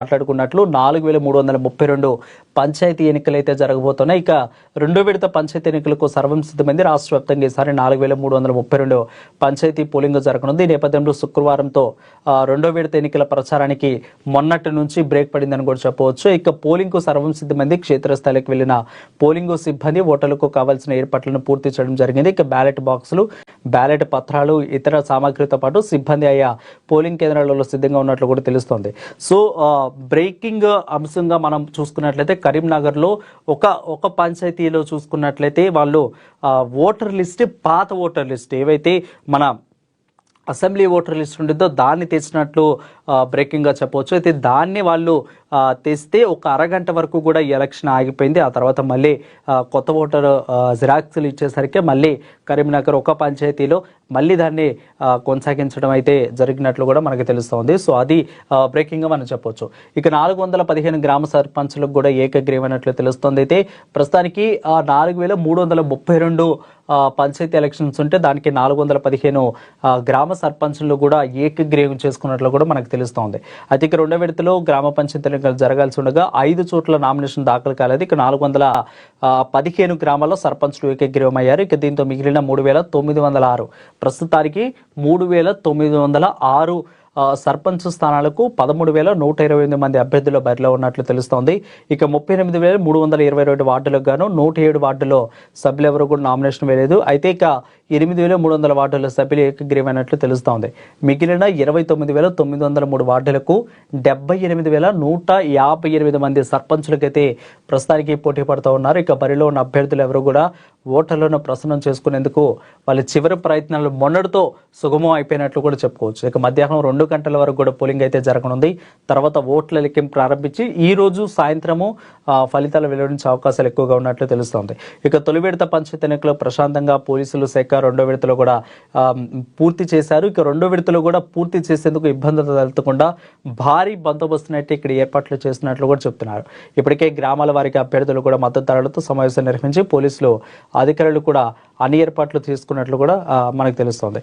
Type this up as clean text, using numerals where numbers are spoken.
మాట్లాడుకున్నట్లు 4332 పంచాయతీ ఎన్నికలు అయితే జరగబోతున్నాయి. ఇక రెండో విడత పంచాయతీ ఎన్నికలకు సర్వం సిద్ధమైంది. రాష్ట్ర వ్యాప్తంగా ఈసారి 4332 పంచాయతీ పోలింగ్ జరగనుంది. ఈ నేపథ్యంలో శుక్రవారంతో రెండో విడత ఎన్నికల ప్రచారానికి మొన్నటి నుంచి బ్రేక్ పడిందని కూడా చెప్పవచ్చు. ఇక పోలింగ్ కు సర్వం సిద్ధమైంది. క్షేత్రస్థాయికి వెళ్లిన పోలింగ్ సిబ్బంది ఓటర్లకు కావాల్సిన ఏర్పాట్లను పూర్తి చేయడం జరిగింది. ఇక బ్యాలెట్ బాక్సులు, బ్యాలెట్ పత్రాలు, ఇతర సామాగ్రితో పాటు సిబ్బంది ఆయా పోలింగ్ కేంద్రాలలో సిద్ధంగా ఉన్నట్లు కూడా తెలుస్తోంది. సో బ్రేకింగ్ అంశంగా మనం చూసుకున్నట్లయితే కరీంనగర్లో ఒక పంచాయతీలో చూసుకున్నట్లయితే వాళ్ళు ఓటర్ లిస్ట్, పాత ఓటర్ లిస్ట్ ఏవైతే మన అసెంబ్లీ ఓటర్ లిస్ట్ ఉంటుందో దాన్ని తెచ్చినట్లు బ్రేకింగ్గా చెప్పవచ్చు. అయితే దాన్ని వాళ్ళు తెస్తే ఒక అరగంట వరకు కూడా ఈ ఎలక్షన్ ఆగిపోయింది. ఆ తర్వాత మళ్ళీ కొత్త ఓటర్ జిరాక్స్లు ఇచ్చేసరికి మళ్ళీ కరీంనగర్ ఒక పంచాయతీలో మళ్ళీ దాన్ని కొనసాగించడం అయితే జరిగినట్లు కూడా మనకు తెలుస్తోంది. సో అది బ్రేకింగ్గా మనం చెప్పవచ్చు. ఇక 415 గ్రామ సర్పంచులకు కూడా ఏకగ్రీవైనట్లు తెలుస్తోంది. అయితే ప్రస్తుతానికి 4332 పంచాయతీ ఎలక్షన్స్ ఉంటే దానికి 415 గ్రామ సర్పంచులు కూడా ఏకగ్రీవం చేసుకున్నట్లు కూడా మనకు తెలుస్తోంది. అయితే ఇక రెండో విడతలో గ్రామ పంచాయతీ ఎన్నికలు జరగాల్సి ఉండగా 5 చోట్ల నామినేషన్ దాఖలు కాలేదు. ఇక 415 గ్రామాల్లో సర్పంచులు ఏకగ్రీవం అయ్యారు. ఇక దీంతో మిగిలిన 3906 ప్రస్తుతానికి 3906 సర్పంచ్ స్థానాలకు 13,128 మంది అభ్యర్థుల బరిలో ఉన్నట్లు తెలుస్తోంది. ఇక 38,322 వార్డులకు గాను 107 వార్డుల్లో సభ్యులు ఎవరు కూడా నామినేషన్ వేయలేదు. అయితే ఇక 8,300 వార్డుల సభ్యులు ఏకగ్రీవైనట్లు తెలుస్తోంది. మిగిలిన 29,903 వార్డులకు 78,158 మంది సర్పంచులకైతే ప్రస్తుతానికి పోటీ పడుతూ ఉన్నారు. ఇక బరిలో ఉన్న అభ్యర్థులు ఎవరు కూడా ఓటర్లను ప్రసన్నం చేసుకునేందుకు వాళ్ళ చివరి ప్రయత్నాలు మొన్నటితో సుగమం అయిపోయినట్లు కూడా చెప్పుకోవచ్చు. ఇక మధ్యాహ్నం 2 గంటల వరకు కూడా పోలింగ్ అయితే జరగనుంది. తర్వాత ఓట్ల లెక్కింపు ప్రారంభించి ఈ రోజు సాయంత్రము ఫలితాలు వెలువడించే అవకాశాలు ఎక్కువగా ఉన్నట్లు తెలుస్తోంది. ఇక తొలి విడత పంచాయతీ ఎన్నికలు ప్రశాంతంగా పోలీసులు శాఖ రెండో విడతలో కూడా పూర్తి చేశారు. ఇక రెండో విడతలో కూడా పూర్తి చేసేందుకు ఇబ్బందులు తలెత్తకుండా భారీ బందోబస్తును అయితే ఇక్కడ ఏర్పాట్లు చేస్తున్నట్లు కూడా చెప్తున్నారు. ఇప్పటికే గ్రామాల వారికి అభ్యర్థులు కూడా మద్దతుదారులతో సమావేశం నిర్వహించి పోలీసులు అధికారులు కూడా అన్ని ఏర్పాట్లు తీసుకున్నట్లు కూడా మనకు తెలుస్తోంది.